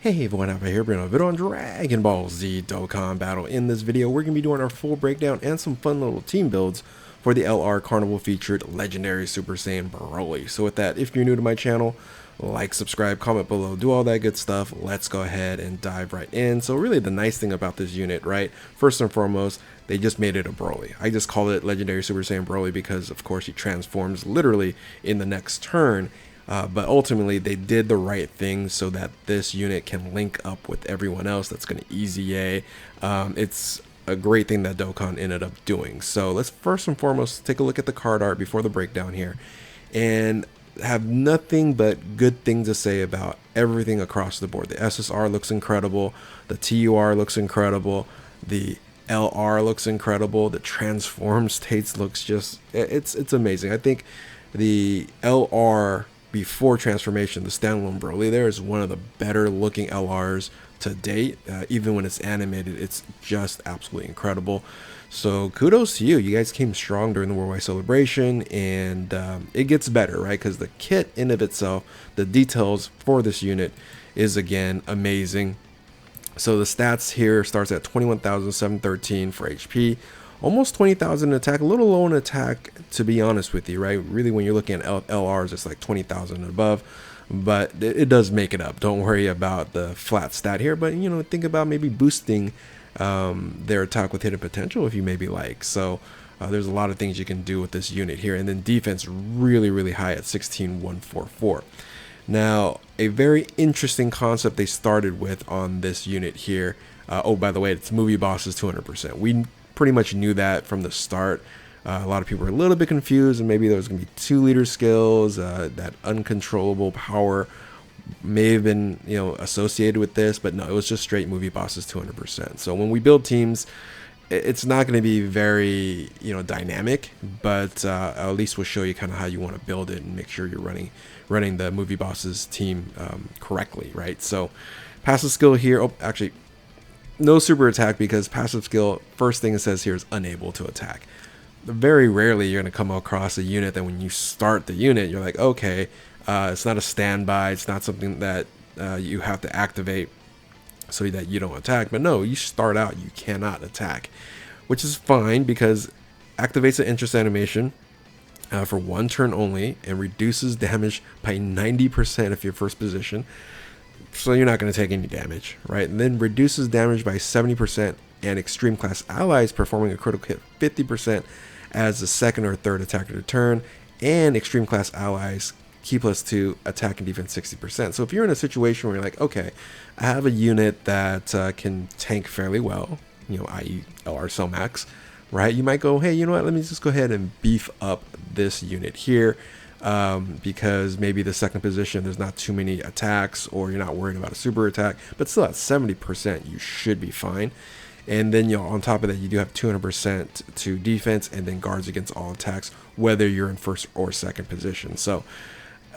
Hey everyone, out here bringing a video on Dragon Ball Z Dokkan Battle. In this video, we're going to be doing our full breakdown and some fun little team builds for the LR Carnival featured Legendary Super Saiyan Broly. So with that, if you're new to my channel, like, subscribe, comment below, do all that good stuff. Let's go ahead and dive right in. So really the nice thing about this unit, right? First and foremost, they just made it a Broly. I just call it Legendary Super Saiyan Broly because of course he transforms literally in the next turn. But ultimately, they did the right thing so that this unit can link up with everyone else. That's going to easy A. It's a great thing that Dokkan ended up doing. So let's first and foremost take a look at the card art before the breakdown here. And have nothing but good things to say about everything across the board. The SSR looks incredible. The TUR looks incredible. The LR looks incredible. The transform states looks just, it's amazing. I think the LR before transformation, the standalone Broly there is one of the better looking LRs to date. Even when it's animated, it's just absolutely incredible. So kudos to you. You guys came strong during the Worldwide Celebration, and it gets better, right? Because the kit in of itself, the details for this unit is again amazing. So the stats here starts at 21,713 for HP. Almost 20,000 in attack, a little low in attack, to be honest with you, right? Really, when you're looking at LRs, it's like 20,000 and above, but it does make it up. Don't worry about the flat stat here, but you know, think about maybe boosting their attack with hidden potential if you maybe like. So there's a lot of things you can do with this unit here, and then defense really high at 16,144. Now, a very interesting concept they started with on this unit here. Oh, by the way, it's movie bosses 200%. We pretty much knew that from the start. A lot of people were a little bit confused, and maybe there was going to be 2 leader skills. That uncontrollable power may have been, you know, associated with this, but no, it was just straight movie bosses 200%. So when we build teams, it's not going to be very, you know, dynamic, but at least we'll show you kind of how you want to build it and make sure you're running the movie bosses team correctly, right? So passive skill here. Oh, actually, no super attack, because passive skill, first thing it says here is unable to attack. Very rarely you're going to come across a unit that when you start the unit, you're like, okay, it's not a standby. It's not something that you have to activate so that you don't attack. But no, you start out, you cannot attack, which is fine because activates an interest animation for 1 turn only and reduces damage by 90% if you're first position. So you're not going to take any damage, right? And then reduces damage by 70%, and extreme class allies performing a critical hit 50% as the second or third attack of the turn, and extreme class allies key +2 attack and defense 60%. So if you're in a situation where you're like, okay, I have a unit that can tank fairly well, you know, i.e. LR Cellmax, right? You might go, hey, you know what? Let me just go ahead and beef up this unit here. Because maybe the second position there's not too many attacks, or you're not worried about a super attack, but still at 70% you should be fine. And then, you know, on top of that, you do have 200% to defense, and then guards against all attacks, whether you're in first or second position. So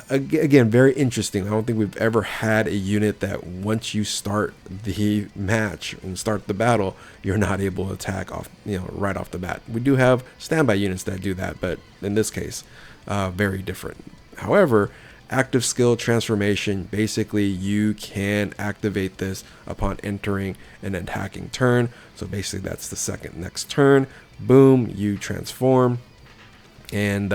again, very interesting. I don't think we've ever had a unit that once you start the match and start the battle, you're not able to attack off, you know, right off the bat. We do have standby units that do that, but in this case, very different. However, active skill transformation, basically you can activate this upon entering an attacking turn. So basically that's the second next turn. Boom, you transform, and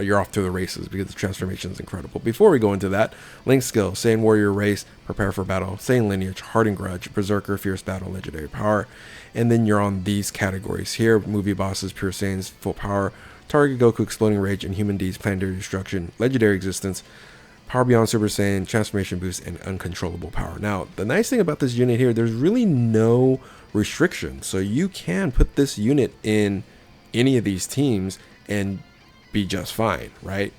you're off to the races because the transformation is incredible. Before we go into that, link skill, Saiyan Warrior Race, Prepare for Battle, Saiyan Lineage, Hardened Grudge, Berserker, Fierce Battle, Legendary Power. And then you're on these categories here: movie bosses, Pure Saiyans, Full Power, Target Goku, Exploding Rage, and Human Deeds, Planetary Destruction, Legendary Existence, Power Beyond Super Saiyan, Transformation Boost, and Uncontrollable Power. Now, the nice thing about this unit here, there's really no restriction. So you can put this unit in any of these teams and be just fine, right?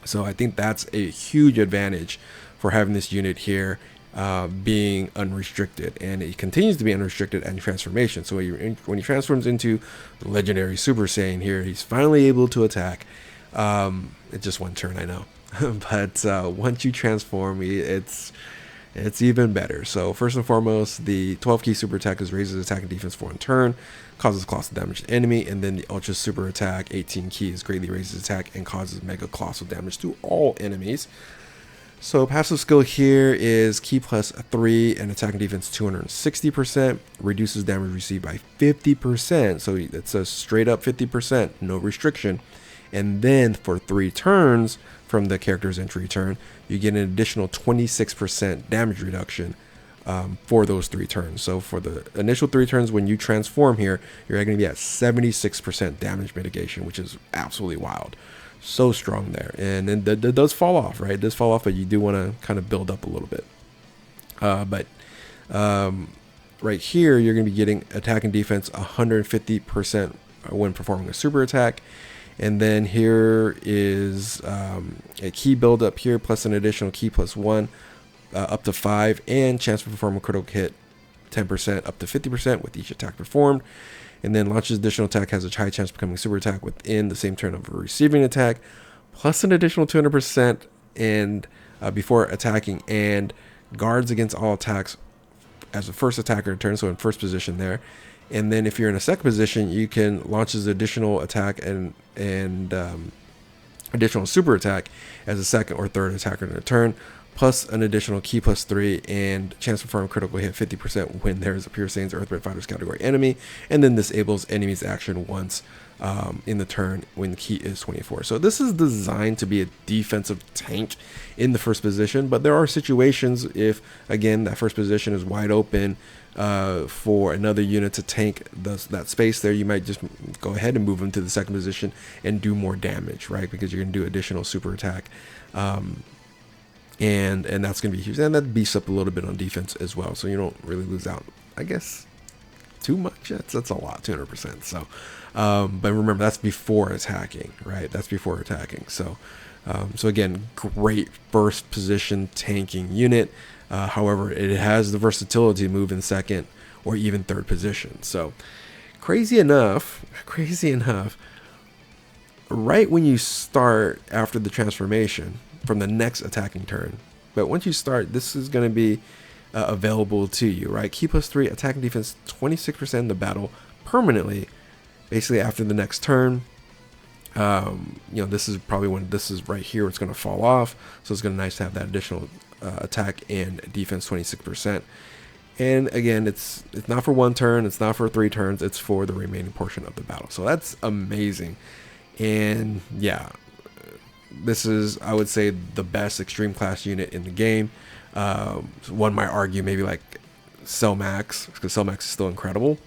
So I think that's a huge advantage for having this unit here being unrestricted, and it continues to be unrestricted and transformation. So when he transforms into the Legendary Super Saiyan here, he's finally able to attack. It's just 1 turn, I know, but once you transform, it's even better. So first and foremost, the 12 key super attack is raises attack and defense for 1 turn, causes colossal damage to enemy, and then the ultra super attack 18 keys greatly raises attack and causes mega colossal damage to all enemies. So passive skill here is Ki plus 3 and attack and defense 260%, reduces damage received by 50%, so it's a straight up 50%, no restriction. And then for 3 turns from the character's entry turn, you get an additional 26% damage reduction for those 3 turns. So for the initial 3 turns when you transform here, you're going to be at 76% damage mitigation, which is absolutely wild. So strong there. And then that does fall off, right? It does fall off, but you do want to kind of build up a little bit. Right here, you're going to be getting attack and defense 150% when performing a super attack. And then here is a key build up here, plus an additional key plus 1, up to 5, and chance to perform a critical hit 10% up to 50% with each attack performed. And then launches additional attack has a high chance of becoming a super attack within the same turn of a receiving attack, plus an additional 200% and before attacking, and guards against all attacks as a first attacker turn, so in first position there. And then if you're in a second position, you can launch as additional attack and additional super attack as a second or third attacker in a turn, plus an additional key plus 3 and chance to perform critical hit 50% when there is a Pure Saiyans Earthbred Fighters category enemy, and then disables enemy's action once in the turn when the key is 24. So this is designed to be a defensive tank in the first position, but there are situations if, again, that first position is wide open for another unit to tank that space there, you might just go ahead and move them to the second position and do more damage, right? Because you're going to do additional super attack. And that's going to be huge. And that beefs up a little bit on defense as well. So you don't really lose out, I guess, too much. That's a lot, 200%. So, but remember, that's before attacking, right? That's before attacking. So, so again, great first position tanking unit. However, it has the versatility to move in second or even third position. So crazy enough, right when you start after the transformation, from the next attacking turn, but once you start, this is going to be available to you, right? Key plus 3, attack and defense 26% in the battle permanently, basically after the next turn. This is probably when this is right here, it's going to fall off, so it's going to be nice to have that additional attack and defense 26%. And again, it's not for 1 turn, it's not for 3 turns, it's for the remaining portion of the battle. So that's amazing. And yeah, this is, I would say, the best extreme class unit in the game. One might argue maybe like Cellmax, because Cellmax is still incredible,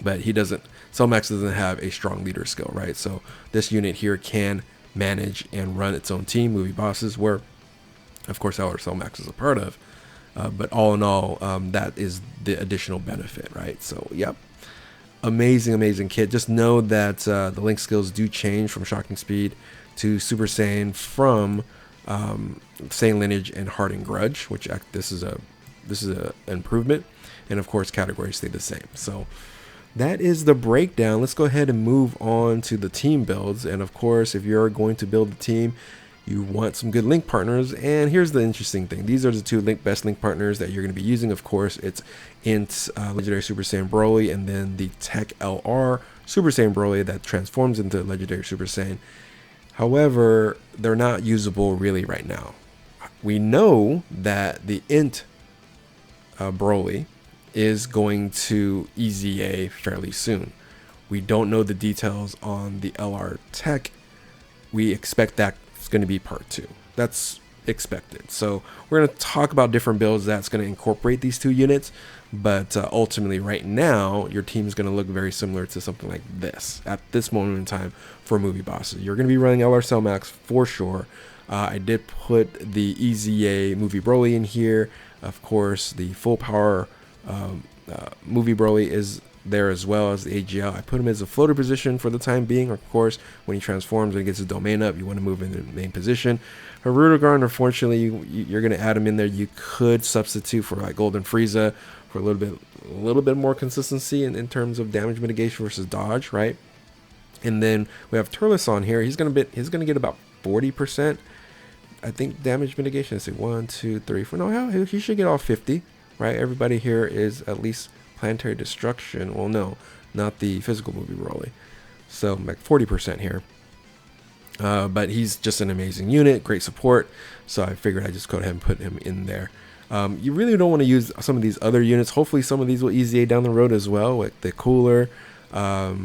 but Cellmax doesn't have a strong leader skill, right? So this unit here can manage and run its own team, movie bosses, where of course our Cellmax is a part of. But all in all, that is the additional benefit, right? So yep, amazing kit. Just know that the link skills do change from Shocking Speed to Super Saiyan from Saiyan Lineage and Heart and Grudge, which this is an improvement, and of course categories stay the same. So that is the breakdown. Let's go ahead and move on to the team builds. And of course, if you're going to build a team, you want some good link partners. And here's the interesting thing: these are the 2 best link partners that you're going to be using. Of course, it's Int Legendary Super Saiyan Broly, and then the Tech LR Super Saiyan Broly that transforms into Legendary Super Saiyan. However, they're not usable really right now. We know that the Int Broly is going to EZA fairly soon. We don't know the details on the LR Tech. We expect that's going to be part 2. That's expected. So we're going to talk about different builds that's going to incorporate these 2 units. But ultimately, right now, your team is going to look very similar to something like this at this moment in time for movie bosses. You're going to be running LR Cellmax for sure. I did put the EZA movie Broly in here. Of course, the full power movie Broly is there as well as the AGL. I put him as a floater position for the time being. Of course, when he transforms and gets his domain up, you want to move in the main position. Harutogarn, unfortunately, you're going to add him in there. You could substitute for like Golden Frieza for a little bit more consistency in terms of damage mitigation versus dodge, right? And then we have Turles on here. He's gonna get about 40%, I think, damage mitigation. Let's see, 1, 2, 3, 4. No, he should get all 50, right? Everybody here is at least planetary destruction. Well, no, not the physical movie Broly. So like 40% here. But he's just an amazing unit, great support. So I figured I'd just go ahead and put him in there. You really don't want to use some of these other units. Hopefully some of these will easy A down the road as well, like the cooler. We're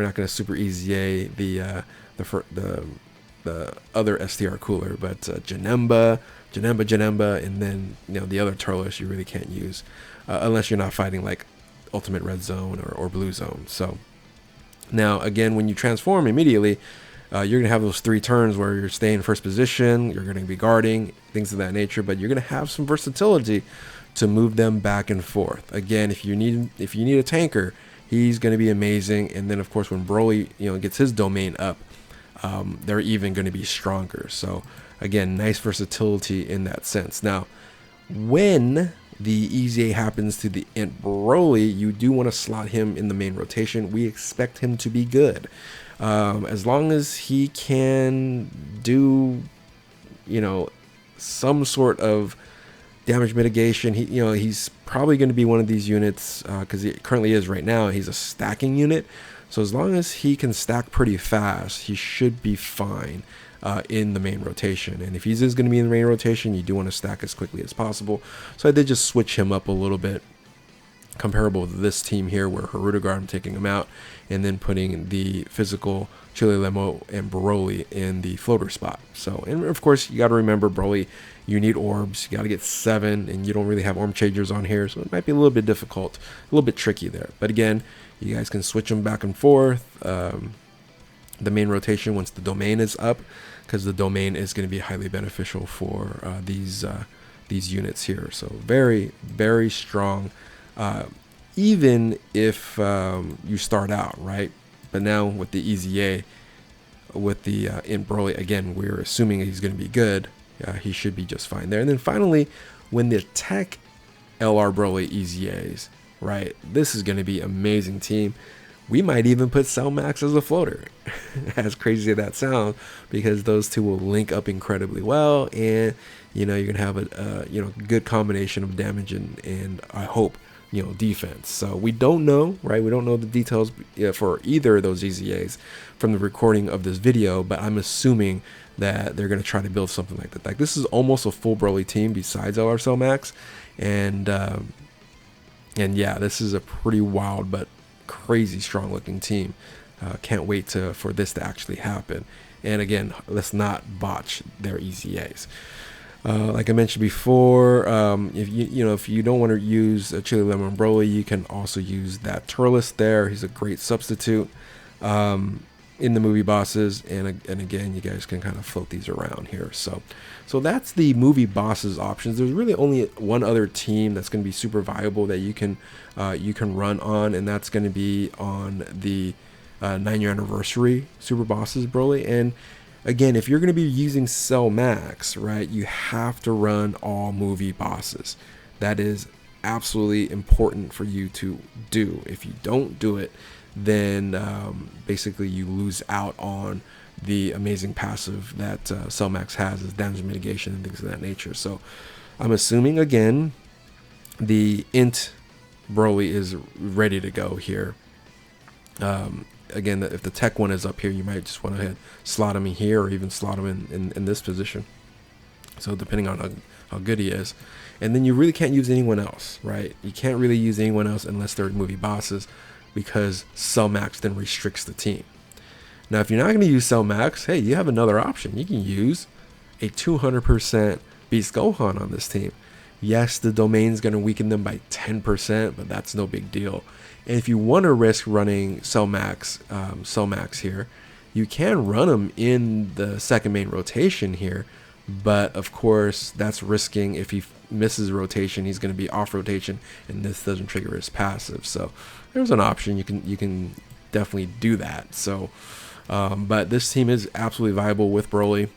not going to super easy A the other STR cooler, but Janemba, and then the other Turles you really can't use unless you're not fighting like Ultimate Red Zone or Blue Zone. So now again, when you transform immediately, you're gonna have those 3 turns where you're staying in first position, you're gonna be guarding, things of that nature, but you're gonna have some versatility to move them back and forth. Again, if you need a tanker, he's gonna be amazing. And then of course when Broly gets his domain up, they're even going to be stronger. So again, nice versatility in that sense. Now, when the Easy A happens to the Int Broly, you do want to slot him in the main rotation. We expect him to be good. As long as he can do, some sort of damage mitigation, he's probably going to be one of these units, because he currently is right now. He's a stacking unit. So as long as he can stack pretty fast, he should be fine in the main rotation. And if he's going to be in the main rotation, you do want to stack as quickly as possible. So I did just switch him up a little bit, comparable to this team here, where Hirudegarn, I'm taking him out, and then putting the physical Chile Lemo and Broly in the floater spot. So, and of course, you got to remember Broly, you need orbs. You got to get 7, and you don't really have orb changers on here, so it might be a little bit difficult, a little bit tricky there. But again, you guys can switch them back and forth. The main rotation once the domain is up, because the domain is going to be highly beneficial for these units here. So very, very strong, even if you start out right. But now with the Easy A, with the Int Broly, again, we're assuming he's going to be good. He should be just fine there. And then finally, when the Tech LR Broly Easy A's, right, this is going to be amazing team. We might even put Cell Max as a floater, as crazy as that sounds, because those two will link up incredibly well, and you're gonna have a good combination of damage and I hope defense. So we don't know, right? We don't know the details for either of those EZAs from the recording of this video, but I'm assuming that they're gonna try to build something like that. Like, this is almost a full Broly team besides LR Cell Max, and yeah, this is a pretty wild but crazy strong looking team. Can't wait for this to actually happen. And again, let's not botch their EZAs. Like I mentioned before, if you don't want to use a Chili Lemon Broly, you can also use that Turles there. He's a great substitute in the movie bosses, and again, you guys can kind of float these around here. So that's the movie bosses options. There's really only one other team that's going to be super viable that you can run on, and that's going to be on the 9-year anniversary super bosses Broly. And again, if you're going to be using Cell Max, right, you have to run all movie bosses. That is absolutely important for you to do. If you don't do it, then basically you lose out on the amazing passive that Cell Max has, as damage mitigation and things of that nature. So I'm assuming, again, the Int Broly is ready to go here. Again, if the Tech one is up here, you might just want to slot him in here, or even slot him in this position. So depending on how good he is. And then you really can't use anyone else, right? You can't really use anyone else unless they're movie bosses, because Cell Max then restricts the team. Now, if you're not going to use Cell Max, hey, you have another option. You can use a 200% Beast Gohan on this team. Yes, the domain's going to weaken them by 10%, but that's no big deal. And if you want to risk running Cell Max here, you can run him in the second main rotation here. But of course, that's risking, if he misses rotation, he's going to be off rotation, and this doesn't trigger his passive. So there's an option. You can definitely do that. So, but this team is absolutely viable with Broly,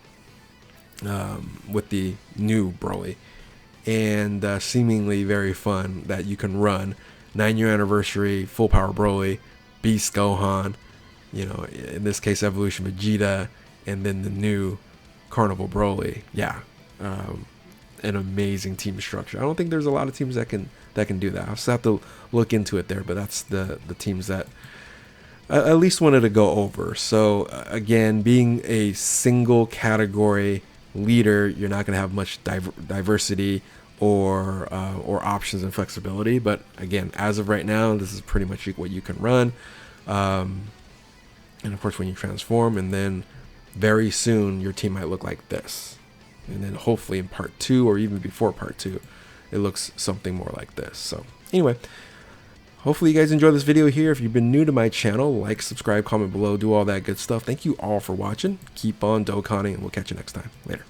with the new Broly, and seemingly very fun that you can run 9-year anniversary, full power Broly, Beast Gohan, in this case Evolution Vegeta, and then the new Carnival Broly. Yeah, an amazing team structure. I don't think there's a lot of teams that can do that. I'll just have to look into it there, but that's the teams that at least wanted to go over. So again, being a single category leader, you're not going to have much diversity or options and flexibility. But again, as of right now, this is pretty much what you can run. And of course, when you transform, and then very soon your team might look like this. And then hopefully in part 2, or even before part 2, it looks something more like this. So anyway, hopefully you guys enjoyed this video here. If you've been new to my channel, like, subscribe, comment below, do all that good stuff. Thank you all for watching. Keep on Dokkaning, and we'll catch you next time. Later.